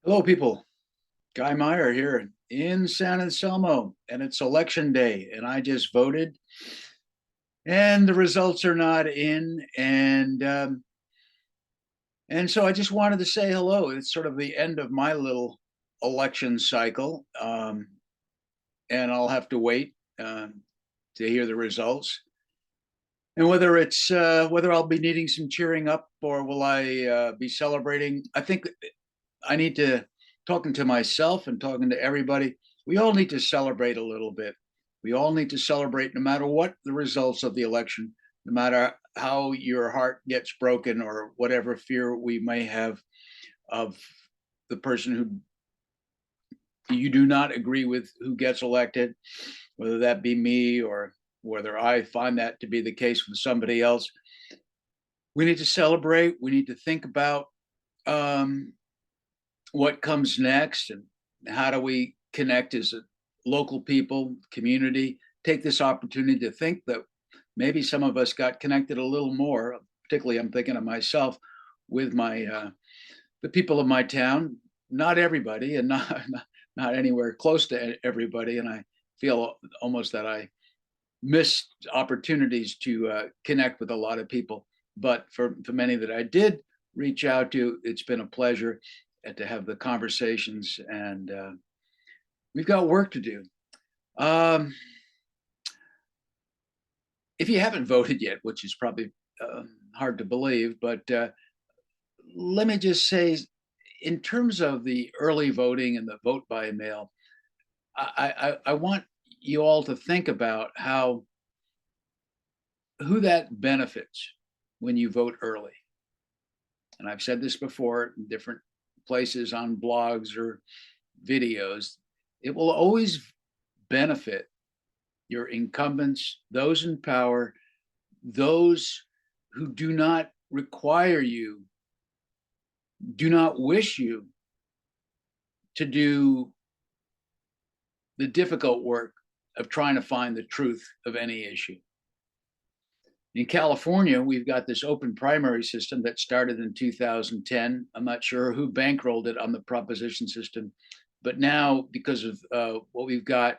Hello, people. Guy Meyer here in San Anselmo, and it's election day, and I just voted, and the results are not in, and so I just wanted to say hello. It's sort of the end of my little election cycle, and I'll have to wait to hear the results, and whether I'll be needing some cheering up or will I be celebrating. I think I need to talking to myself and talking to everybody. We all need to celebrate a little bit. We all need to celebrate no matter what the results of the election, no matter how your heart gets broken or whatever fear we may have of the person who you do not agree with who gets elected, whether that be me or whether I find that to be the case with somebody else. We need to celebrate. We need to think about um, what comes next and how do we connect as a local people, community, take this opportunity to think that maybe some of us got connected a little more, particularly I'm thinking of myself with my the people of my town, not everybody and not anywhere close to everybody. And I feel almost that I missed opportunities to connect with a lot of people. But for many that I did reach out to, it's been a pleasure and to have the conversations. And we've got work to do. Um, if you haven't voted yet, which is probably hard to believe, but let me just say, in terms of the early voting and the vote by mail, I want you all to think about how who that benefits when you vote early. And I've said this before in different places on blogs or videos. It will always benefit your incumbents, those in power, those who do not require you, do not wish you to do the difficult work of trying to find the truth of any issue. In California, we've got this open primary system that started in 2010. I'm not sure who bankrolled it on the proposition system, but now because of what we've got,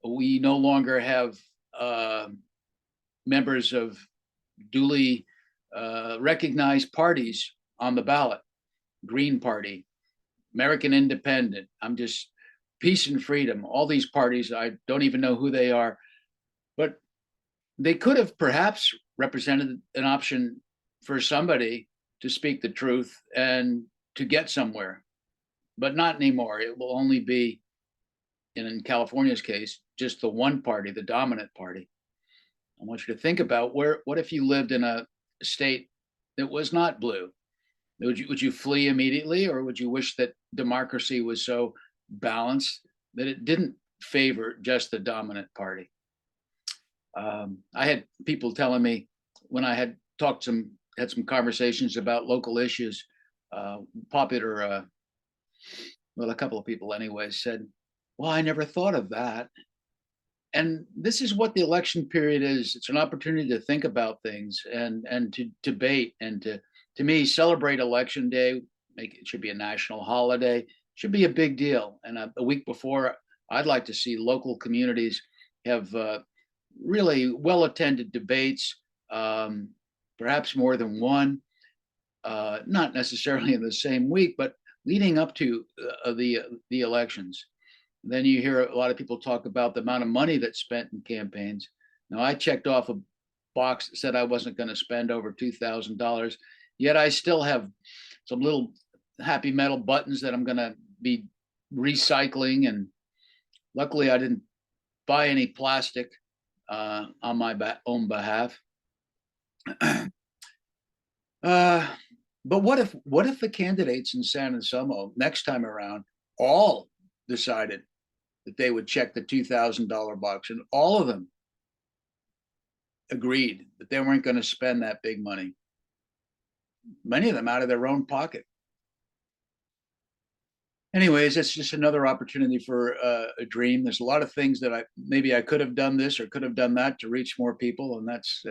we no longer have members of duly recognized parties on the ballot. Green Party, American Independent. I'm just Peace and Freedom. All these parties, I don't even know who they are, but they could have perhaps represented an option for somebody to speak the truth and to get somewhere, but not anymore. It will only be, in California's case, just the one party, the dominant party. I want you to think about what if you lived in a state that was not blue? Would you flee immediately, or would you wish that democracy was so balanced that it didn't favor just the dominant party? I had people telling me when I had some conversations about local issues, popular, well, a couple of people anyway said, "Well, I never thought of that." And this is what the election period is. It's an opportunity to think about things and to debate and to me celebrate election day. Make it should be a national holiday. Should be a big deal. And a week before, I'd like to see local communities have really well attended debates, um, perhaps more than one, not necessarily in the same week, but leading up to the elections. Then you hear a lot of people talk about the amount of money that's spent in campaigns. Now, I checked off a box that said I wasn't going to spend over $2,000, yet I still have some little happy metal buttons that I'm going to be recycling. And luckily, I didn't buy any plastic on my own behalf. uh, but what if the candidates in San Anselmo next time around all decided that they would check the $2,000 box, and all of them agreed that they weren't going to spend that big money, many of them out of their own pocket. Anyways, it's just another opportunity for a dream. There's a lot of things that I could have done this or could have done that to reach more people, and that's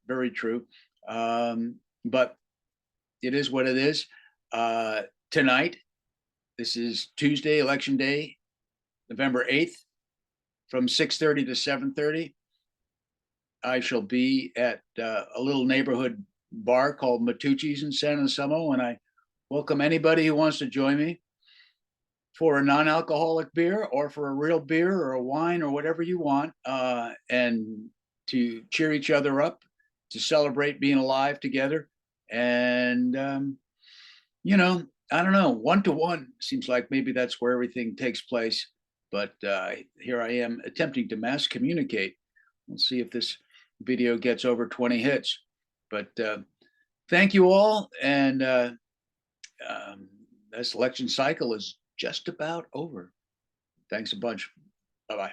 very true. But it is what it is. Tonight, This is Tuesday, Election Day, November 8th, from 6:30 to 7:30. I shall be at a little neighborhood bar called Matucci's in San Anselmo, and I welcome anybody who wants to join me for a non-alcoholic beer or for a real beer or a wine or whatever you want, and to cheer each other up, to celebrate being alive together. And, I don't know, 1-to-1 seems like maybe that's where everything takes place. But here I am attempting to mass communicate. We'll see if this video gets over 20 hits. But thank you all. And this election cycle is just about over. Thanks a bunch. Bye-bye.